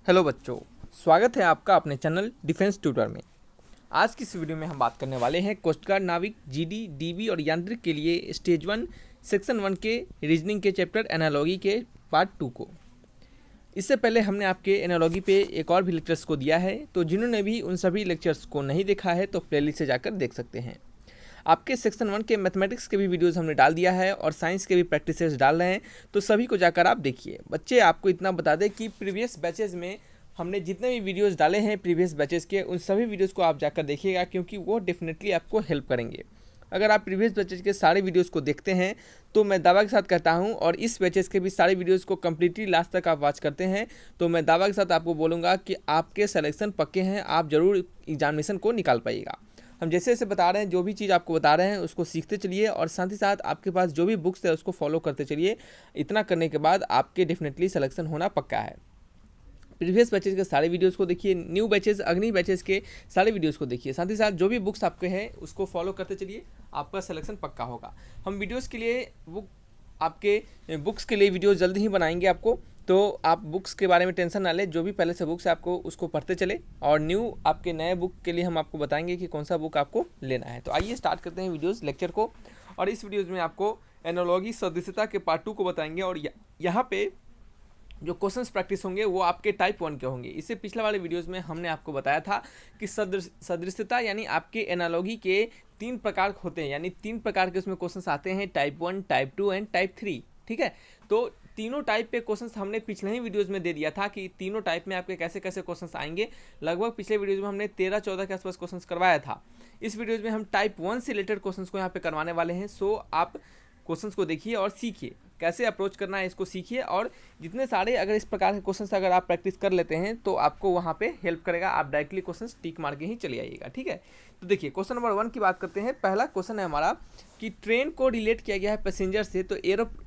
Hello बच्चों, स्वागत है आपका अपने चैनल डिफेंस ट्यूटर में। आज की इस वीडियो में हम बात करने वाले हैं कोस्ट गार्ड, नाविक, जीडी, डीबी और यांत्रिक के लिए स्टेज 1 सेक्शन 1 के रीजनिंग के चैप्टर एनालॉजी के पार्ट 2 को। इससे पहले हमने आपके एनालॉजी पे एक और भी लेक्चर्स को दिया है, तो जिन्होंने भी उन सभी लेक्चर्स को नहीं देखा है तो प्लेलिस्ट से जाकर देख सकते हैं। आपके सेक्शन 1 के मैथमेटिक्स के भी वीडियोस हमने डाल दिया है और साइंस के भी प्रैक्टिसेस डाल रहे हैं, तो सभी को जाकर आप देखिए। बच्चे, आपको इतना बता दें कि प्रीवियस बैचेस में हमने जितने भी वीडियोस डाले हैं प्रीवियस बैचेस के, उन सभी वीडियोस को आप जाकर देखिएगा, क्योंकि वो डेफिनेटली आपको हेल्प करेंगे। अगर आप प्रीवियस बैचेस के सारे वीडियोस को देखते हैं तो मैं दावा के साथ कहता हूं, और इस बैचेस के भी सारे वीडियोस को कम्प्लीटली लास्ट तक आप वॉच करते हैं, तो मैं दावा के साथ आपको बोलूँगा कि आपके सिलेक्शन पक्के हैं, आप ज़रूर एग्जामिनेशन को निकाल पाइएगा। हम जैसे जैसे बता रहे हैं, जो भी चीज़ आपको बता रहे हैं उसको सीखते चलिए, और साथ ही साथ आपके पास जो भी बुक्स है उसको फॉलो करते चलिए। इतना करने के बाद आपके डेफिनेटली सिलेक्शन होना पक्का है। प्रीवियस बैचेस के सारे वीडियोस को देखिए, न्यू बैचेस, अग्नि बैचेस के सारे वीडियोस को देखिए, साथ ही साथ जो भी बुक्स आपके हैं उसको फॉलो करते चलिए, आपका सिलेक्शन पक्का होगा। हम वीडियोस के लिए आपके बुक्स के लिए वीडियो जल्दी ही बनाएंगे आपको, तो आप बुक्स के बारे में टेंशन ना लें। जो भी पहले से बुक्स है आपको उसको पढ़ते चले, और न्यू आपके नए बुक के लिए हम आपको बताएंगे कि कौन सा बुक आपको लेना है। तो आइए स्टार्ट करते हैं वीडियोज़ लेक्चर को। और इस वीडियोज़ में आपको एनालॉजी सदृश्यता के पार्ट 2 को बताएंगे, और यहाँ पे जो क्वेश्चंस प्रैक्टिस होंगे वो आपके टाइप 1 के होंगे। इससे पिछले वाले वीडियोस में हमने आपको बताया था कि सदृश्यता यानी आपके एनालॉजी के 3 प्रकार होते हैं, यानी 3 प्रकार के उसमें क्वेश्चंस आते हैं, टाइप 1, टाइप 2 एंड टाइप 3। ठीक है, तो तीनों टाइप पे क्वेश्चंस हमने पिछले ही वीडियोस में दे दिया था कि तीनों टाइप में आपके कैसे कैसे क्वेश्चंस आएंगे। लगभग पिछले वीडियोस में हमने 13-14 के आसपास क्वेश्चंस करवाया था। इस वीडियोस में हम टाइप 1 से रिलेटेड क्वेश्चंस को यहाँ पे करवाने वाले हैं। सो आप क्वेश्चंस को देखिए और सीखिए, कैसे अप्रोच करना है इसको सीखिए, और जितने सारे अगर इस प्रकार के क्वेश्चंस अगर आप प्रैक्टिस कर लेते हैं तो आपको वहाँ पे हेल्प करेगा। आप डायरेक्टली क्वेश्चंस टिक मार के ही चले आइएगा। ठीक है, तो देखिए क्वेश्चन नंबर 1 की बात करते हैं। पहला क्वेश्चन है हमारा कि ट्रेन को रिलेट किया गया है पैसेंजर से, तो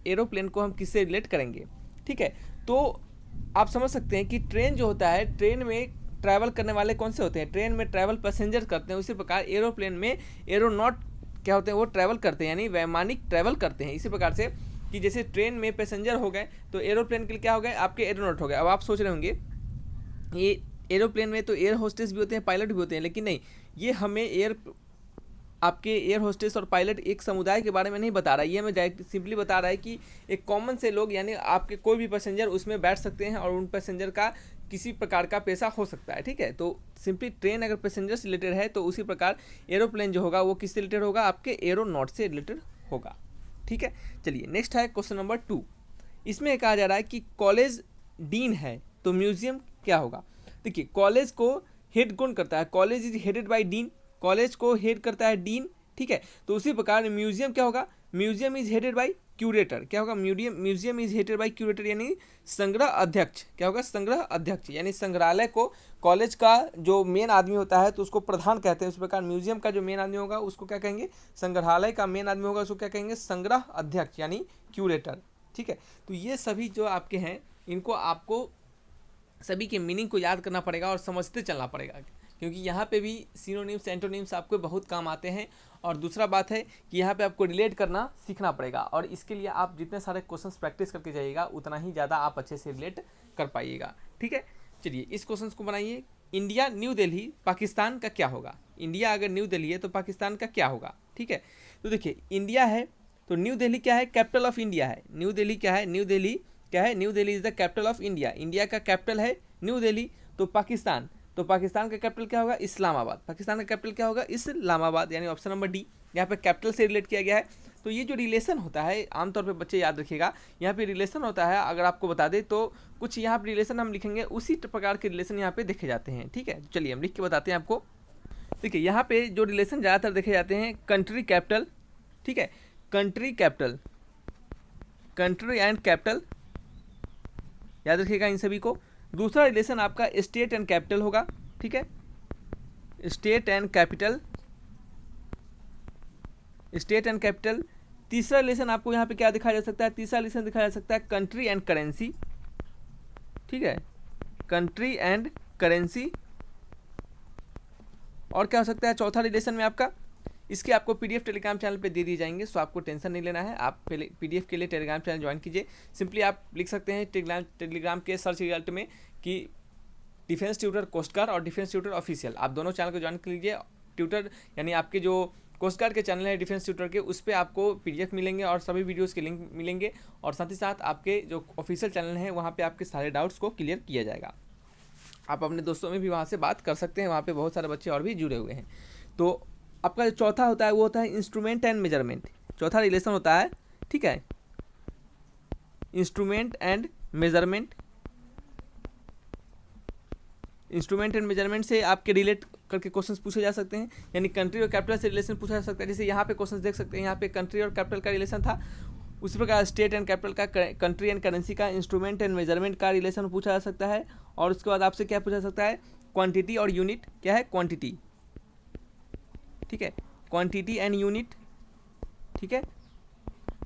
एरोप्लेन को हम किससे रिलेट करेंगे। ठीक है, तो आप समझ सकते हैं कि ट्रेन जो होता है, ट्रेन में ट्रैवल करने वाले कौन से होते हैं, ट्रेन में ट्रैवल पैसेंजर करते हैं। उसी प्रकार एरोप्लेन में एरोनॉट क्या होते हैं, वो ट्रैवल करते हैं, यानी वैमानिक ट्रैवल करते हैं। इसी प्रकार से कि जैसे ट्रेन में पैसेंजर हो गए तो एरोप्लेन के लिए क्या हो गए, आपके एरोनॉट हो गए। अब आप सोच रहे होंगे ये एरोप्लेन में तो एयर होस्टेस भी होते हैं, पायलट भी होते हैं, लेकिन नहीं, ये हमें आपके एयर होस्टेस और पायलट एक समुदाय के बारे में नहीं बता रहा है, ये हमें डायरेक्ट सिंपली बता रहा है कि एक कॉमन से लोग, यानी आपके कोई भी पैसेंजर उसमें बैठ सकते हैं और उन पैसेंजर का किसी प्रकार का पेशा हो सकता है। ठीक है, तो सिंपली ट्रेन अगर पैसेंजर से रिलेटेड है तो उसी प्रकार एरोप्लेन जो होगा वो किससे रिलेटेड होगा, आपके एरोनॉट से रिलेटेड होगा। ठीक है, चलिए नेक्स्ट है क्वेश्चन नंबर 2। इसमें कहा जा रहा है कि कॉलेज डीन है तो म्यूजियम क्या होगा। देखिए, कॉलेज को हेड कौन करता है, college is headed by dean, college को हेड करता है डीन। ठीक है, तो उसी प्रकार म्यूजियम क्या होगा, museum is headed by curator. क्या होगा, museum is headed by curator, यानी संग्रह अध्यक्ष। क्या होगा, संग्रह अध्यक्ष, यानी संग्रहालय को कॉलेज का जो मेन आदमी होता है तो उसको प्रधान कहते हैं। उस प्रकार म्यूजियम का जो मेन आदमी होगा उसको क्या कहेंगे, संग्रहालय का मेन आदमी होगा उसको क्या कहेंगे, संग्रह अध्यक्ष यानी क्यूरेटर। ठीक है, तो ये सभी जो आपके हैं इनको आपको सभी के मीनिंग को याद करना पड़ेगा और समझते चलना पड़ेगा, क्योंकि यहाँ पे भी सिनोनिम्स, एंटोनिम्स आपको बहुत काम आते हैं। और दूसरा बात है कि यहाँ पे आपको रिलेट करना सीखना पड़ेगा, और इसके लिए आप जितने सारे क्वेश्चंस प्रैक्टिस करके जाइएगा उतना ही ज़्यादा आप अच्छे से रिलेट कर पाइएगा। ठीक है, चलिए इस क्वेश्चन को बनाइए। इंडिया न्यू दिल्ली पाकिस्तान का क्या होगा। इंडिया अगर न्यू दिल्ली है तो पाकिस्तान का क्या होगा। ठीक है, तो देखिए इंडिया है तो न्यू दिल्ली क्या है, कैपिटल ऑफ इंडिया है। न्यू दिल्ली क्या है, न्यू दिल्ली क्या है, new Delhi is the capital of India. India का कैपिटल है न्यू दिल्ली। तो पाकिस्तान का कैपिटल क्या होगा, इस्लामाबाद। पाकिस्तान का कैपिटल क्या होगा, इस्लामाबाद, यानी ऑप्शन नंबर डी। यहाँ पे कैपिटल से रिलेट किया गया है। तो ये जो रिलेशन होता है, आमतौर पे बच्चे याद रखिएगा, यहाँ पे रिलेशन होता है, अगर आपको बता दें तो कुछ यहाँ पे रिलेशन हम लिखेंगे, उसी प्रकार के रिलेशन यहाँ पे देखे जाते हैं। ठीक है, चलिए हम लिख के बताते हैं आपको। देखिए यहाँ पे जो रिलेशन ज़्यादातर देखे जाते हैं, कंट्री कैपिटल। ठीक है, country capital, country and capital, याद रखिएगा इन सभी को। दूसरा रिलेशन आपका स्टेट एंड कैपिटल होगा। ठीक है, state and capital, state and capital. तीसरा रिलेशन आपको यहाँ पे क्या दिखाया जा सकता है, तीसरा रिलेशन दिखाया जा सकता है कंट्री एंड करेंसी। ठीक है, कंट्री एंड करेंसी। और क्या हो सकता है चौथा रिलेशन में आपका, इसके आपको पीडीएफ टेलीग्राम चैनल पे दे दिए जाएंगे, सो आपको टेंशन नहीं लेना है। आप पहले पीडीएफ के लिए टेलीग्राम चैनल ज्वाइन कीजिए। सिंपली आप लिख सकते हैं टेलीग्राम के सर्च रिजल्ट में कि डिफेंस ट्यूटर कोस्ट गार्ड और डिफेंस ट्यूटर ऑफिशियल, आप दोनों चैनल को ज्वाइन कर लीजिए। ट्यूटर यानी आपके जो कोस्ट गार्ड के चैनल है डिफेंस ट्यूटर के, उस पर आपको PDF मिलेंगे और सभी वीडियोस के लिंक मिलेंगे, और साथ ही साथ आपके जो ऑफिशियल चैनल है वहाँ पे आपके सारे डाउट्स को क्लियर किया जाएगा। आप अपने दोस्तों में भी वहाँ से बात कर सकते हैं, वहाँ पे बहुत सारे बच्चे और भी जुड़े हुए हैं। तो आपका जो चौथा होता है वो होता है इंस्ट्रूमेंट एंड मेजरमेंट। चौथा रिलेशन होता है, ठीक है, instrument and measurement. Instrument and measurement से आपके रिलेट करके क्वेश्चंस पूछे जा सकते हैं, यानी कंट्री और कैपिटल से रिलेशन पूछा जा सकता है। जैसे यहाँ पे क्वेश्चंस देख सकते हैं, यहाँ पे कंट्री और कैपिटल का रिलेशन था, उसी प्रकार स्टेट एंड कैपिटल का, कंट्री एंड करेंसी का, इंस्ट्रूमेंट एंड मेजरमेंट का रिलेशन पूछा जा सकता है। और उसके बाद आपसे क्या पूछा जा सकता है, क्वांटिटी और यूनिट। क्या है, क्वांटिटी, ठीक है, क्वांटिटी एंड यूनिट, ठीक है,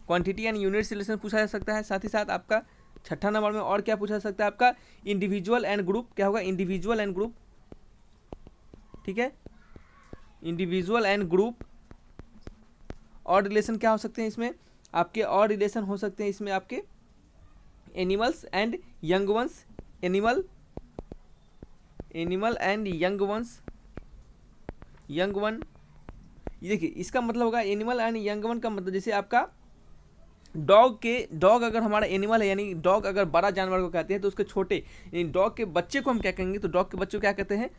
क्वांटिटी एंड यूनिट से रिलेशन पूछा जा सकता है। साथ ही साथ आपका छठा नंबर में और क्या पूछा जा सकता है, आपका इंडिविजुअल एंड ग्रुप। क्या होगा, इंडिविजुअल एंड ग्रुप, ठीक है, इंडिविजुअल एंड ग्रुप। और रिलेशन क्या हो सकते हैं इसमें आपके, और रिलेशन हो सकते हैं इसमें आपके animals and young ones, animal and young ones, young one. ये देखिए इसका मतलब होगा एनिमल एंड यंग वन का मतलब, जैसे आपका डॉग अगर हमारा एनिमल है, यानी डॉग अगर बड़ा जानवर को कहते हैं तो उसके छोटे यानी डॉग के बच्चे को हम क्या कहेंगे, तो डॉग के बच्चे को क्या कहते हैं,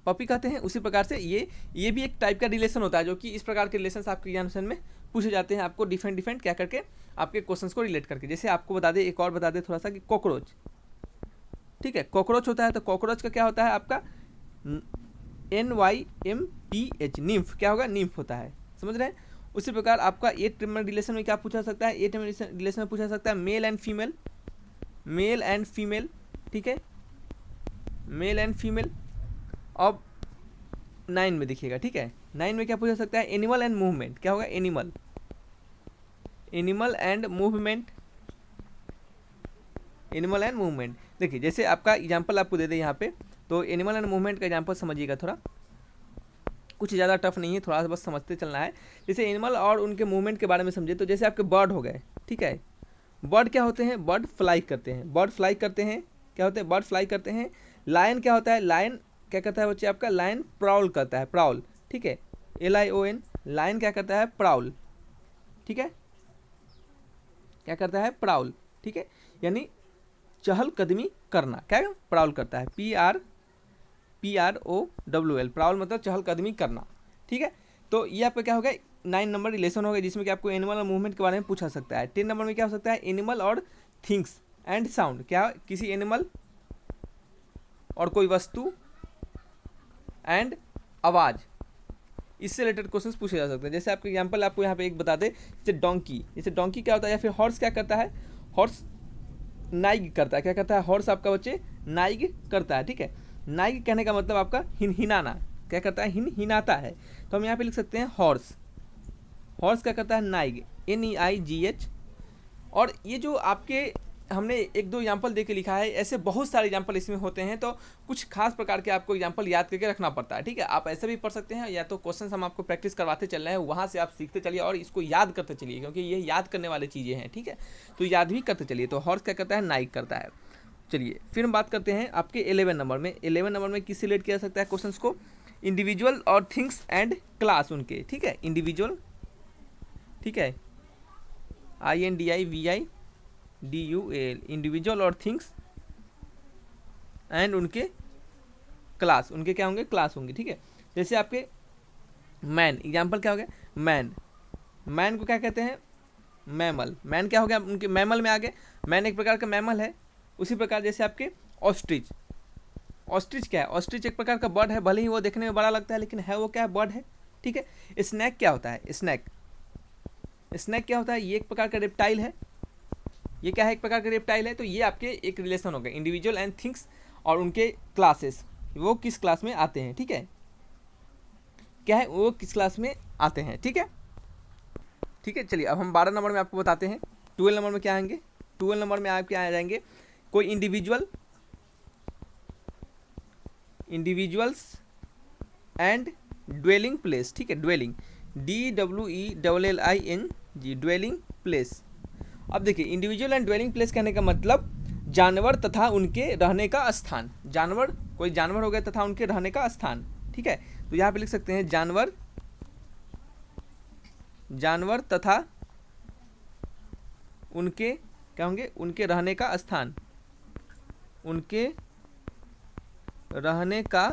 पपी कहते हैं। उसी प्रकार से ये भी एक टाइप का रिलेशन होता है, जो कि इस प्रकार के रिलेशन आपके एग्जामिनेशन में पूछे जाते हैं, आपको डिफरेंट क्या करके आपके क्वेश्चंस को रिलेट करके। जैसे आपको बता दें, एक और बता दें थोड़ा सा, कि कॉकरोच, ठीक है, कॉकरोच होता है, तो कॉकरोच का क्या होता है आपका NYMPH, निम्फ। क्या होगा, निम्फ होता है, समझ रहे हैं। उसी प्रकार आपका 8 नंबर रिलेशन में क्या पूछा जा सकता है, 8 नंबर रिलेशन में पूछा जा सकता है मेल एंड फीमेल, ठीक है, मेल एंड फीमेल। अब 9 में देखिएगा, ठीक है, 9 में क्या पूछा सकता है, एनिमल एंड मूवमेंट। क्या होगा, animal and movement, animal and movement. देखिए जैसे आपका एग्जांपल आपको दे दे यहाँ पे, तो एनिमल एंड मूवमेंट का एग्जांपल समझिएगा, थोड़ा कुछ ज़्यादा टफ नहीं है, थोड़ा सा बस समझते चलना है। जैसे एनिमल और उनके मूवमेंट के बारे में समझे, तो जैसे आपके बर्ड हो गए, ठीक है, बर्ड क्या होते हैं, बर्ड फ्लाई करते हैं, क्या होते हैं, बर्ड फ्लाई करते हैं। लायन क्या होता है, लायन क्या करता है बच्चे आपका, लायन प्राउल करता है, प्राउल, ठीक है, LION, लायन क्या करता है, प्राउल, ठीक है, क्या करता है, प्राउल, ठीक है, यानी चहलकदमी करना, क्या प्राउल करता है, PROWL, प्राउल मतलब चहलकदमी करना, ठीक है। तो ये आपका क्या हो गया, 9 नंबर रिलेशन हो गया, जिसमें कि आपको एनिमल और मूवमेंट के बारे में पूछा सकता है। 10 नंबर में क्या हो सकता है, एनिमल और थिंग्स एंड साउंड। क्या, किसी एनिमल और कोई वस्तु एंड आवाज़, इससे रिलेटेड क्वेश्चंस पूछे जा सकते हैं। जैसे आपके एग्जांपल आपको यहाँ पे एक बता दे, जैसे डोंकी, जैसे डोंकी क्या होता है, या फिर हॉर्स क्या करता है, हॉर्स नाइग करता है। क्या करता है, हॉर्स आपका बच्चे नाइग करता है, ठीक है। नाइग कहने का मतलब आपका हिनहिनाना, क्या करता है, हिनहिनाता है। तो हम यहाँ पे लिख सकते हैं हॉर्स क्या करता है, नाइग, NEIGH। और ये जो आपके हमने 1-2 एग्जाम्पल दे के लिखा है, ऐसे बहुत सारे एग्जाम्पल इसमें होते हैं, तो कुछ खास प्रकार के आपको एग्जाम्पल याद करके रखना पड़ता है, ठीक है। आप ऐसे भी पढ़ सकते हैं, या तो क्वेश्चन हम आपको प्रैक्टिस करवाते चल रहे हैं, वहाँ से आप सीखते चलिए और इसको याद करते चलिए, क्योंकि ये याद करने वाली चीज़ें हैं, ठीक है, तो याद भी करते चलिए। तो हॉर्स क्या करता है, नाइग करता है। चलिए फिर हम बात करते हैं आपके 11 नंबर में। 11 नंबर में किससे रिलेट किया जा सकता है क्वेश्चंस को, इंडिविजुअल और थिंग्स एंड क्लास उनके, ठीक है, इंडिविजुअल, ठीक है, INDIVIDUAL, इंडिविजुअल और थिंग्स एंड उनके क्लास, उनके क्या होंगे, क्लास होंगे, ठीक है। जैसे आपके मैन, एग्जाम्पल क्या हो गया, मैन को क्या कहते हैं, मैमल, मैन क्या हो गया, उनके मैमल में आ गए, मैन एक प्रकार का मैमल है। उसी प्रकार जैसे आपके ऑस्ट्रिच क्या है, ऑस्ट्रिच एक प्रकार का बर्ड है, भले ही वो देखने में बड़ा लगता है, लेकिन है वो क्या है, बर्ड है, ठीक है। स्नैक क्या होता है, स्नैक क्या होता है, ये एक प्रकार का रेप्टाइल है, ये क्या है, एक प्रकार का रेप्टाइल है। तो ये आपके एक रिलेशन हो गए, इंडिविजुअल एंड थिंग्स और उनके क्लासेस, वो किस क्लास में आते हैं, ठीक है, क्या है, वो किस क्लास में आते हैं, ठीक है। चलिए अब हम 12 नंबर में आपको बताते हैं। 12 नंबर में क्या आएंगे, 12 नंबर में आप क्या आ जाएंगे, कोई इंडिविजुअल्स एंड ड्वेलिंग प्लेस, ठीक है, ड्वेलिंग, DWELLING, ड्वेलिंग प्लेस। अब देखिए इंडिविजुअल एंड ड्वेलिंग प्लेस कहने का मतलब जानवर तथा उनके रहने का स्थान। जानवर, कोई जानवर हो गया तथा उनके रहने का स्थान, ठीक है। तो यहाँ पे लिख सकते हैं जानवर, जानवर तथा उनके क्या होंगे, उनके रहने का स्थान, उनके रहने का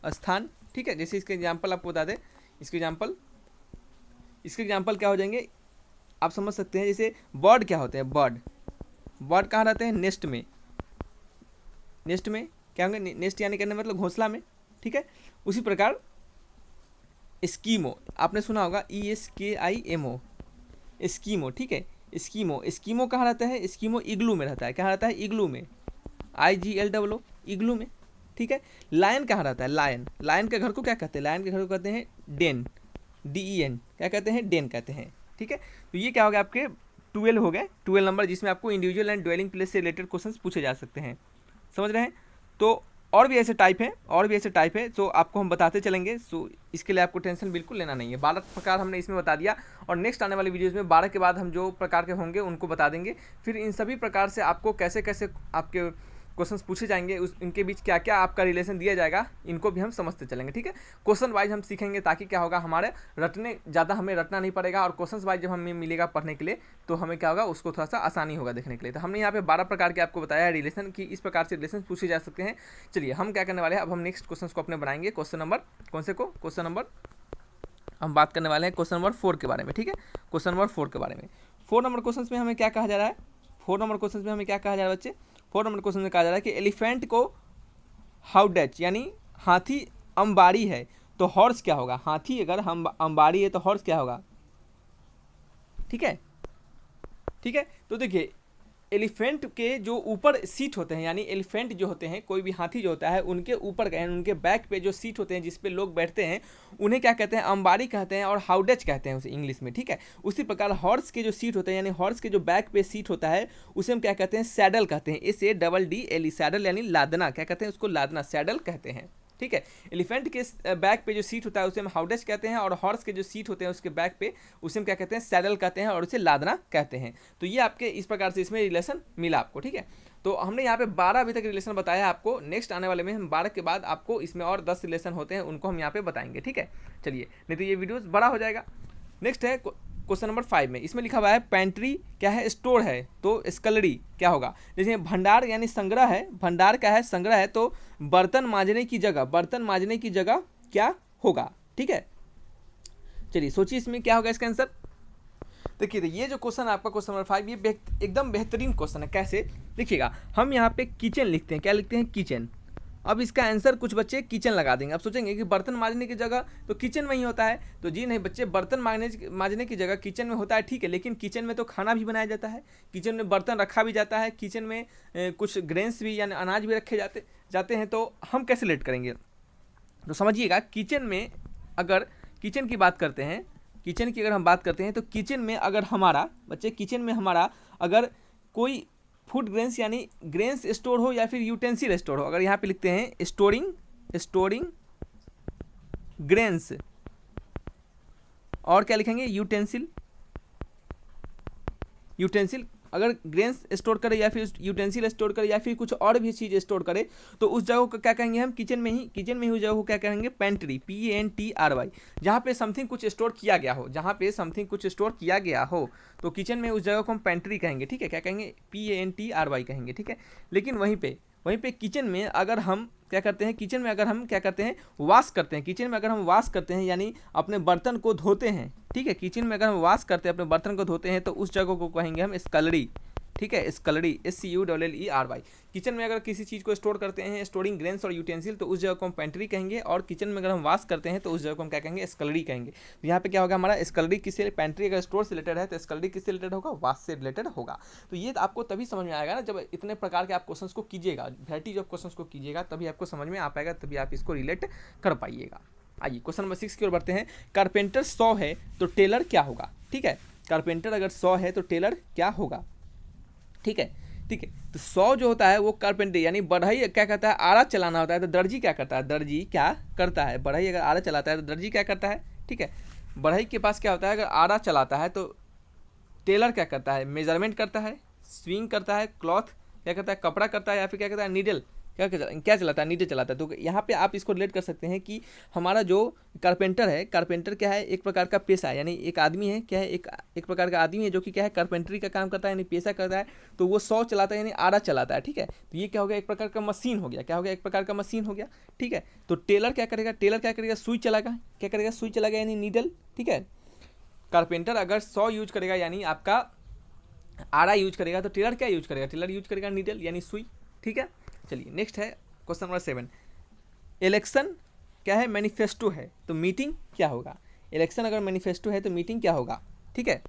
स्थान, ठीक है। जैसे इसके एग्जाम्पल आपको बता दें, इसके एग्जाम्पल क्या हो जाएंगे आप समझ सकते हैं। जैसे बर्ड क्या होते हैं, बर्ड कहाँ रहते हैं, नेस्ट में, नेस्ट में क्या होंगे, नेस्ट यानी कहने मतलब घोंसला में, ठीक है। उसी प्रकार एस्कीमो, आपने सुना होगा ESKIMO, एस्कीमो, ठीक है। एस्कीमो कहाँ रहता है, एस्कीमो इग्लू में रहता है, कहाँ रहता है, इग्लू में, IGLOO, इग्लू में, ठीक है। लायन कहाँ रहता है, लायन के घर को क्या कहते हैं, लायन के घर को कहते हैं डेन, DEN, क्या कहते हैं, डेन कहते हैं, ठीक है। तो ये क्या हो गया आपके 12 हो गए, 12 नंबर, जिसमें आपको इंडिविजुअल एंड ड्वेलिंग प्लेस से रिलेटेड क्वेश्चंस पूछे जा सकते हैं, समझ रहे हैं। तो और भी ऐसे टाइप है, तो आपको हम बताते चलेंगे। सो इसके लिए आपको टेंशन बिल्कुल लेना नहीं है। 12 प्रकार हमने इसमें बता दिया, और नेक्स्ट आने वाली वीडियोज़ में 12 के बाद हम जो प्रकार के होंगे उनको बता देंगे। फिर इन सभी प्रकार से आपको कैसे कैसे आपके क्वेश्चंस पूछे जाएंगे, इनके बीच क्या क्या आपका रिलेशन दिया जाएगा, इनको भी हम समझते चलेंगे, ठीक है। क्वेश्चन वाइज हम सीखेंगे, ताकि क्या होगा, हमारे हमें रटना नहीं पड़ेगा, और क्वेश्चन वाइज जब हमें मिलेगा पढ़ने के लिए, तो हमें क्या होगा, उसको थोड़ा सा आसानी होगा देखने के लिए। तो हमने यहाँ पे 12 प्रकार के आपको बताया है रिलेशन की, इस प्रकार से रिलेशन पूछे जा सकते हैं। चलिए हम क्या करने वाले हैं, अब हम नेक्स्ट क्वेश्चन को अपने बनाएंगे। क्वेश्चन नंबर कौन से को, क्वेश्चन नंबर हम बात करने वाले हैं क्वेश्चन नंबर 4 के बारे में, ठीक है। क्वेश्चन नंबर 4 के बारे में, 4 नंबर क्वेश्चन में हमें क्या कहा जा रहा है, 4 नंबर क्वेश्चन में हमें क्या कहा जा रहा है बच्चे, 4 नंबर क्वेश्चन में कहा जा रहा है कि एलिफेंट को हाउडेच यानी हाथी अंबारी है तो हॉर्स क्या होगा। हाथी अगर हम अंबारी है तो हॉर्स क्या होगा, ठीक है, ठीक है। तो देखिए एलिफेंट के जो ऊपर सीट होते हैं, यानी एलिफेंट जो होते हैं, कोई भी हाथी जो होता है, उनके ऊपर का उनके बैक पे जो सीट होते हैं जिस पे लोग बैठते हैं, उन्हें क्या कहते हैं, अंबारी कहते हैं, और हाउडेच कहते हैं उसे इंग्लिश में, ठीक है। उसी प्रकार हॉर्स के जो सीट होते हैं, यानी हॉर्स के जो बैक पे सीट होता है, उसे हम क्या कहते हैं, सैडल कहते हैं, SADDLE, सैडल यानी लादना, क्या कहते हैं उसको, लादना, सैडल कहते हैं, ठीक है। एलिफेंट के बैक पे जो सीट होता है उसे हम हाउडेच कहते हैं, और हॉर्स के जो सीट होते हैं उसके बैक पे उसे हम क्या कहते हैं, सैडल कहते हैं, और उसे लादना कहते हैं। तो ये आपके इस प्रकार से इसमें रिलेशन मिला आपको, ठीक है। तो हमने यहाँ पे 12 अभी तक रिलेशन बताया आपको। नेक्स्ट आने वाले में हम 12 के बाद आपको इसमें और 10 रिलेशन होते हैं, उनको हम यहाँ पे बताएंगे, ठीक है। चलिए, नहीं तो ये वीडियोज़ बड़ा हो जाएगा। नेक्स्ट है क्वेश्चन नंबर 5 में, इसमें लिखा हुआ है पेंट्री क्या है, स्टोर है, तो स्कलरी क्या होगा। जैसे भंडार यानी संग्रह है, भंडार क्या है, संग्रह है, तो बर्तन मांजने की जगह, बर्तन मांजने की जगह क्या होगा, ठीक है। चलिए सोचिए इसमें क्या होगा इसका आंसर। देखिए तो ये जो क्वेश्चन आपका क्वेश्चन नंबर 5, ये एकदम बेहतरीन क्वेश्चन है। कैसे, देखिएगा, हम यहाँ पे किचन लिखते हैं, क्या लिखते हैं, किचन। अब इसका आंसर कुछ बच्चे किचन लगा देंगे। अब सोचेंगे कि बर्तन मांजने की जगह तो किचन में ही होता है, तो जी नहीं बच्चे, बर्तन मांजने की जगह किचन में होता है, ठीक है, लेकिन किचन में तो खाना भी बनाया जाता है, किचन में बर्तन रखा भी जाता है, किचन में कुछ ग्रेन्स भी यानी अनाज भी रखे जाते हैं, तो हम कैसे लेट करेंगे। तो समझिएगा, किचन में अगर किचन की बात करते हैं, किचन की अगर हम बात करते हैं, तो किचन में अगर हमारा बच्चे, किचन में हमारा अगर कोई फूड ग्रेन्स यानी ग्रेन्स स्टोर हो या फिर यूटेंसिल स्टोर हो, अगर यहाँ पे लिखते हैं स्टोरिंग ग्रेन्स, और क्या लिखेंगे, यूटेंसिल अगर ग्रेन्स स्टोर करे या फिर यूटेंसिल स्टोर करे या फिर कुछ और भी चीज़ स्टोर करे, तो उस जगह को क्या कहेंगे हम, किचन में ही उस जगह को क्या कहेंगे, पेंट्री, PANTRY, जहाँ पे समथिंग कुछ स्टोर किया गया हो, जहाँ पे समथिंग कुछ स्टोर किया गया हो, तो किचन में उस जगह को हम पेंट्री कहेंगे, ठीक है, क्या कहेंगे, PANTRY कहेंगे, ठीक है। लेकिन वहीं पे किचन में अगर हम क्या करते हैं, किचन में अगर हम क्या करते हैं, वॉश करते हैं, किचन में अगर हम वॉश करते हैं यानी अपने बर्तन को धोते हैं, ठीक है, किचन में अगर हम वॉश करते हैं, अपने बर्तन को धोते हैं, तो उस जगह को कहेंगे हम स्कलरी, ठीक है, स्कलरी, SCULLERY। किचन में अगर किसी चीज़ को स्टोर करते हैं, स्टोरिंग ग्रेन्स और यूटेंसिल, तो उस जगह को हम पेंट्री कहेंगे, और किचन में अगर हम वॉश करते हैं तो उस जगह को हम क्या कहेंगे, स्कलरी कहेंगे। तो यहाँ पे क्या होगा हमारा, स्कलरी किससे, पेंट्री अगर स्टोर से रिलेटेड है तो स्कलरी किससे रिलेटेड होगा, वॉश से रिलेटेड होगा। तो ये आपको तभी समझ में आएगा ना, जब इतने प्रकार के आप क्वेश्चन को कीजिएगा, वैराइटीज ऑफ क्वेश्चन को कीजिएगा, तभी आपको समझ में आ पाएगा, तभी आप इसको रिलेट कर पाइएगा। आइए क्वेश्चन नंबर 6 की ओर बढ़ते हैं। कारपेंटर 100 है तो टेलर क्या होगा, ठीक है। कारपेंटर अगर 100 है तो टेलर क्या होगा, ठीक है। तो 100 जो होता है वो कारपेंटर यानी बढ़ई क्या करता है, आरा चलाना होता है, तो दर्जी क्या करता है, दर्जी क्या करता है, बढ़ई अगर आरा चलाता है तो दर्जी क्या करता है, ठीक है। बढ़ई के पास क्या होता है, अगर आरा चलाता है तो टेलर क्या करता है, मेजरमेंट करता है, स्विंग करता है, क्लॉथ क्या करता है, कपड़ा करता है, या फिर क्या करता है, नीडल क्या चलाता है, नीडल चलाता है। तो यहाँ पे आप इसको रिलेट कर सकते हैं कि हमारा जो कारपेंटर है, कारपेंटर क्या है, एक प्रकार का पेशा है, यानी एक आदमी है, क्या है, एक प्रकार का आदमी है जो कि क्या है, कारपेंटरी का काम करता है, यानी पेशा करता है। तो वो 100 चलाता है, यानी आड़ा चलाता है, ठीक है। तो ये क्या हो गया, एक प्रकार का मशीन हो गया, क्या हो गया, एक प्रकार का मशीन हो गया, ठीक है। तो टेलर क्या करेगा, टेलर क्या करेगा, सुई चलाएगा, क्या करेगा, सुई चलाएगा यानी नीडल, ठीक है। कारपेंटर अगर 100 यूज करेगा यानी आपका आड़ा यूज करेगा, तो टेलर क्या यूज करेगा, टेलर यूज करेगा नीडल यानी सुई, ठीक है। चलिए नेक्स्ट है क्वेश्चन नंबर 7। इलेक्शन क्या है, मैनिफेस्टो है, तो मीटिंग क्या होगा। इलेक्शन अगर मैनिफेस्टो है तो मीटिंग क्या होगा, ठीक है,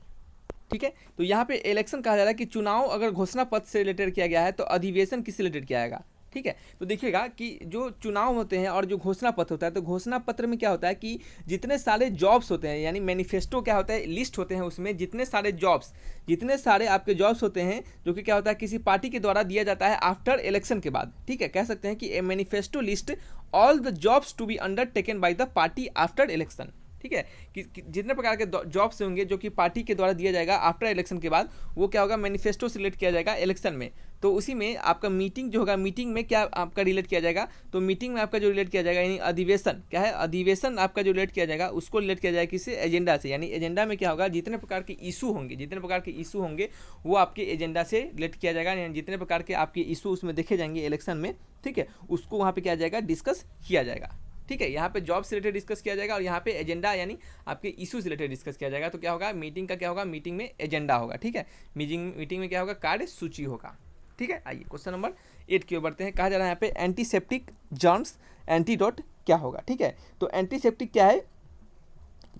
ठीक है। तो यहाँ पे इलेक्शन कहा जा रहा है कि चुनाव अगर घोषणा पत्र से रिलेटेड किया गया है तो अधिवेशन किससे रिलेटेड किया जाएगा, ठीक है। तो देखिएगा कि जो चुनाव होते हैं और जो घोषणा पत्र होता है, तो घोषणा पत्र में क्या होता है कि जितने सारे जॉब्स होते हैं, यानी मैनिफेस्टो क्या होता है, लिस्ट होते हैं, उसमें जितने सारे जॉब्स, जितने सारे आपके जॉब्स होते हैं जो कि क्या होता है किसी पार्टी के द्वारा दिया जाता है आफ्टर इलेक्शन के बाद, ठीक है। कह सकते हैं कि a manifesto list all the jobs to be undertaken by the party after election, ठीक है। कि जितने प्रकार के जॉब्स होंगे जो कि पार्टी के द्वारा दिया जाएगा आफ्टर इलेक्शन के बाद, वो क्या होगा, मैनिफेस्टो से रिलेट किया जाएगा इलेक्शन में। तो उसी में आपका मीटिंग जो होगा, मीटिंग में क्या आपका रिलेट किया जाएगा, तो मीटिंग में आपका जो रिलेट किया जाएगा यानी अधिवेशन क्या है, अधिवेशन आपका जो रिलेट किया जाएगा उसको रिलेट किया जाएगा किससे, एजेंडा से। यानी एजेंडा में क्या होगा, जितने प्रकार के इशू होंगे, जितने प्रकार के इशू होंगे वो आपके एजेंडा से रिलेट किया जाएगा, यानी जितने प्रकार के आपके इशू उसमें देखे जाएंगे इलेक्शन में, ठीक है, उसको वहाँ पे क्या जाएगा, डिस्कस किया जाएगा, ठीक है। यहाँ पे जॉब से रिलेटेड डिस्कस किया जाएगा और यहाँ पे एजेंडा यानी आपके इशू से रिलेटेड डिस्कस किया जाएगा। तो क्या होगा, मीटिंग का क्या होगा, मीटिंग में एजेंडा होगा, ठीक है। मीटिंग में क्या होगा, कार्य सूची होगा, ठीक है। आइए क्वेश्चन नंबर 8 की ओर बढ़ते हैं। कहा जा रहा है यहाँ पे एंटीसेप्टिक जर्म्स एंटीडोट क्या होगा, ठीक है। तो एंटीसेप्टिक क्या है,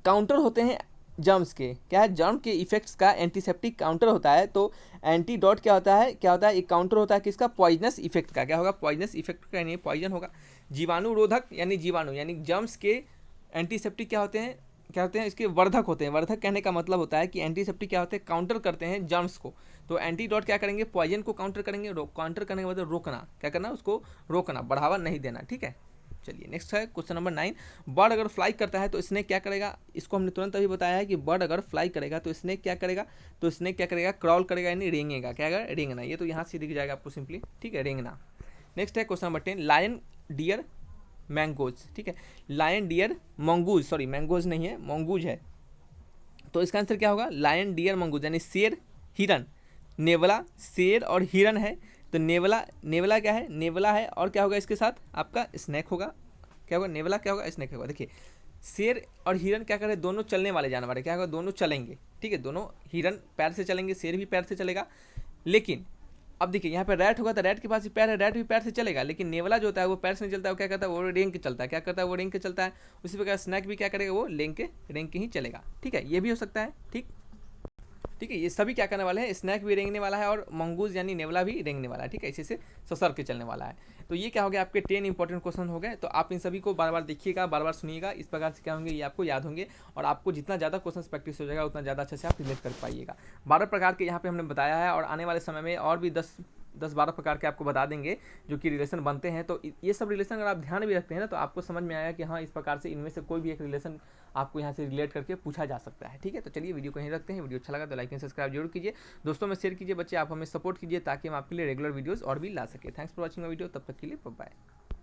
काउंटर होते हैं जर्म्स के, क्या है, जर्म के इफेक्ट्स का एंटीसेप्टिक काउंटर होता है। तो एंटीडोट क्या होता है, एक काउंटर होता है किसका, पॉइजनस इफेक्ट का, क्या होगा, पॉइजनस इफेक्ट का, यानी पॉइजन होगा। जीवाणुरोधक यानी जीवाणु यानी जर्म्स के एंटीसेप्टिक क्या होते हैं, इसके वर्धक होते हैं। वर्धक कहने का मतलब होता है कि एंटीसेप्टिक क्या होते हैं, काउंटर करते हैं जर्म्स को। तो एंटीडोट क्या करेंगे, पॉइजन को काउंटर करेंगे, काउंटर करने के मतलब रोकना, क्या करना, उसको रोकना, बढ़ावा नहीं देना, ठीक है। चलिए नेक्स्ट है क्वेश्चन नंबर 9। बर्ड अगर फ्लाई करता है तो स्नेक क्या करेगा, इसको हमने तुरंत अभी बताया है कि बर्ड अगर फ्लाई करेगा तो स्नेक क्या करेगा, तो स्नेक क्या करेगा, क्रॉल करेगा यानी रेंगेगा, क्या करेगा, रेंगना। ये तो यहाँ से दिख जाएगा आपको सिंपली, ठीक है, रेंगना। नेक्स्ट है question number 10। Lion deer mangoes, ठीक है, lion deer mongoose, sorry mangoes नहीं है, मंगूज है। तो इसका आंसर क्या होगा, लायन डियर मंगूज, यानी शेर हिरन, नेवला शेर और हिरन है। तो नेवला क्या है, नेवला है, और क्या होगा इसके साथ आपका स्नैक होगा, क्या होगा, नेवला क्या होगा, स्नैक होगा। देखिए शेर और हिरन क्या करें, दोनों चलने वाले जानवर है, क्या होगा, दोनों चलेंगे, ठीक है, दोनों हिरन पैर से चलेंगे, शेर भी पैर से चलेगा। लेकिन अब देखिए यहाँ पे रैट होगा तो रैट के पास भी पैर है, रैट भी पैर से चलेगा। लेकिन नेवला जो होता है वो पैर से नहीं चलता है, वो क्या करता है, वो रेंग के चलता है, क्या करता है, वो रेंग के चलता है। उसी प्रकार स्नैक भी क्या करेगा, वो रेंग के ही चलेगा, ठीक है, ये भी हो सकता है, ठीक है। ये सभी क्या करने वाले हैं, स्नैक भी रेंगने वाला है और मंगूज यानी नेवला भी रेंगने वाला है, ठीक है, इसी से ससर के चलने वाला है। तो ये क्या हो गया, आपके 10 इंपॉर्टेंट क्वेश्चन हो गए। तो आप इन सभी को बार बार देखिएगा, बार बार सुनिएगा, इस प्रकार से क्या होंगे, ये आपको याद होंगे और आपको जितना ज़्यादा क्वेश्चन प्रैक्टिस हो जाएगा उतना ज़्यादा अच्छे से आप रिलेट कर पाइएगा। 12 प्रकार के यहाँ पे हमने बताया है और आने वाले समय में और भी 10-12 प्रकार के आपको बता देंगे जो कि रिलेशन बनते हैं। तो ये सब रिलेशन अगर आप ध्यान भी रखते हैं ना, तो आपको समझ में आएगा कि हाँ, इस प्रकार से इनमें से कोई भी एक रिलेशन आपको यहाँ से रिलेट करके पूछा जा सकता है, ठीक है। तो चलिए वीडियो को यहीं रखते हैं। वीडियो अच्छा लगा तो लाइक एंड सब्सक्राइब जरूर कीजिए, दोस्तों में शेयर कीजिए। बच्चे आप हमें सपोर्ट कीजिए ताकि हम आपके लिए रेगुलर वीडियोस और भी ला सके। थैंक्स फॉर वॉचिंग वीडियो, तब तक के लिए बाय बाय।